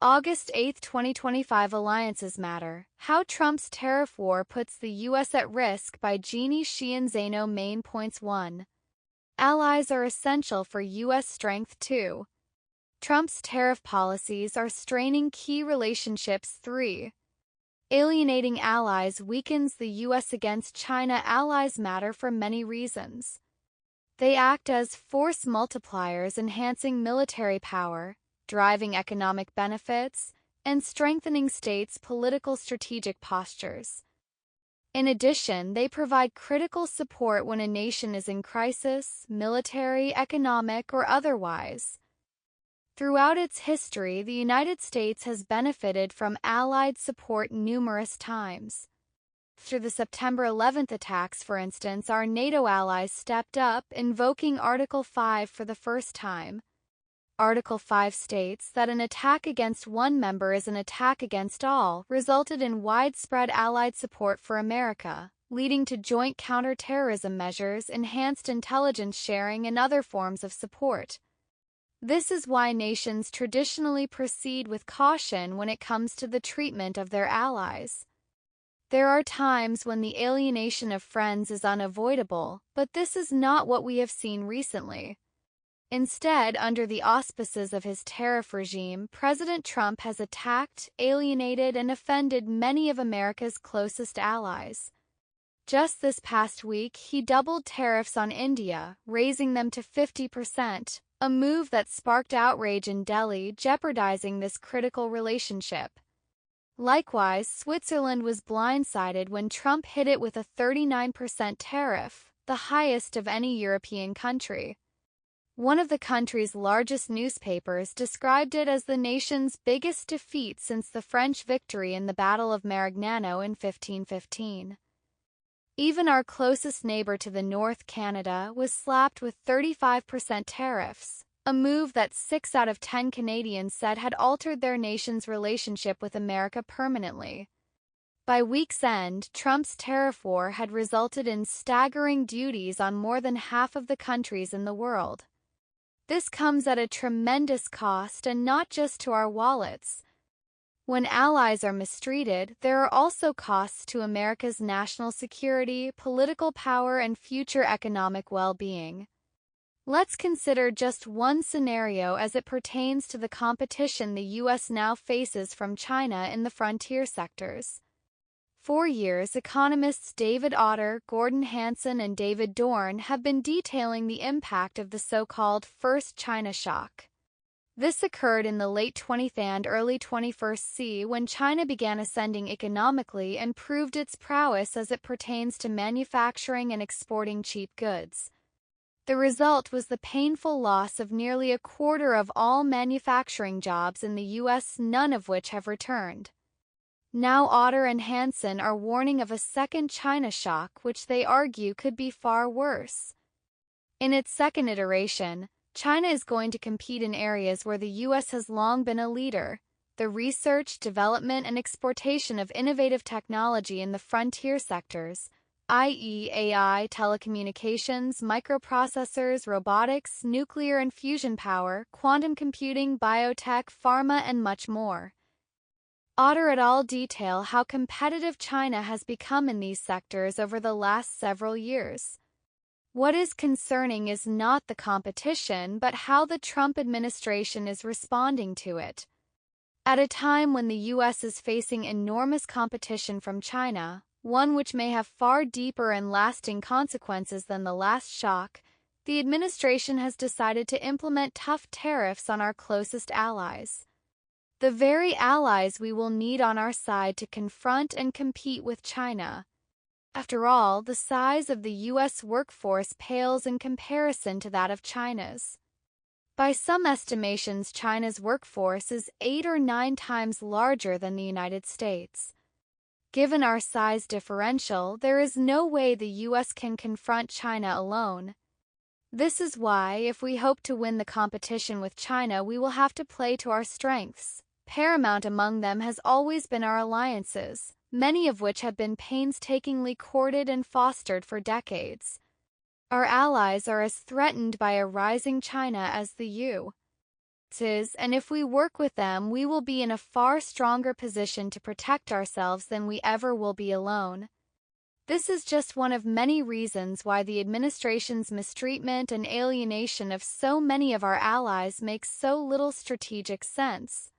August 8, 2025 Alliances Matter. How Trump's Tariff War Puts the U.S. at Risk by Jeannie Sheehan Zaino Main Points 1. Allies are essential for U.S. strength 2. Trump's tariff policies are straining key relationships 3. Alienating allies weakens the U.S. against China. Allies matter for many reasons. They act as force multipliers, enhancing military power, driving economic benefits, and strengthening states' political strategic postures. In addition, they provide critical support when a nation is in crisis, military, economic, or otherwise. Throughout its history, the United States has benefited from Allied support numerous times. After the September 11th attacks, for instance, our NATO allies stepped up, invoking Article 5 for the first time. Article 5 states that an attack against one member is an attack against all, resulted in widespread Allied support for America, leading to joint counterterrorism measures, enhanced intelligence sharing, and other forms of support. This is why nations traditionally proceed with caution when it comes to the treatment of their allies. There are times when the alienation of friends is unavoidable, but this is not what we have seen recently. Instead, under the auspices of his tariff regime, President Trump has attacked, alienated, and offended many of America's closest allies. Just this past week, he doubled tariffs on India, raising them to 50%, a move that sparked outrage in Delhi, jeopardizing this critical relationship. Likewise, Switzerland was blindsided when Trump hit it with a 39% tariff, the highest of any European country. One of the country's largest newspapers described it as the nation's biggest defeat since the French victory in the Battle of Marignano in 1515. Even our closest neighbor to the north, Canada, was slapped with 35% tariffs, a move that 6 out of 10 Canadians said had altered their nation's relationship with America permanently. By week's end, Trump's tariff war had resulted in staggering duties on more than half of the countries in the world. This comes at a tremendous cost, and not just to our wallets. When allies are mistreated, there are also costs to America's national security, political power, and future economic well-being. Let's consider just one scenario as it pertains to the competition the U.S. now faces from China in the frontier sectors. For years, economists David Autor, Gordon Hanson, and David Dorn have been detailing the impact of the so-called First China Shock. This occurred in the late 20th and early 21st century when China began ascending economically and proved its prowess as it pertains to manufacturing and exporting cheap goods. The result was the painful loss of nearly a quarter of all manufacturing jobs in the U.S., none of which have returned. Now Autor and Hanson are warning of a second China shock, which they argue could be far worse. In its second iteration, China is going to compete in areas where the U.S. has long been a leader: the research, development, and exportation of innovative technology in the frontier sectors, i.e. AI, telecommunications, microprocessors, robotics, nuclear and fusion power, quantum computing, biotech, pharma, and much more. Autor et al. Detail how competitive China has become in these sectors over the last several years. What is concerning is not the competition, but how the Trump administration is responding to it. At a time when the U.S. is facing enormous competition from China, one which may have far deeper and lasting consequences than the last shock, the administration has decided to implement tough tariffs on our closest allies. The very allies we will need on our side to confront and compete with China. After all, the size of the U.S. workforce pales in comparison to that of China's. By some estimations, China's workforce is 8 or 9 times larger than the United States. Given our size differential, there is no way the U.S. can confront China alone. This is why, if we hope to win the competition with China, we will have to play to our strengths. Paramount among them has always been our alliances, many of which have been painstakingly courted and fostered for decades. Our allies are as threatened by a rising China as the U.S. and if we work with them, we will be in a far stronger position to protect ourselves than we ever will be alone. This is just one of many reasons why the administration's mistreatment and alienation of so many of our allies makes so little strategic sense.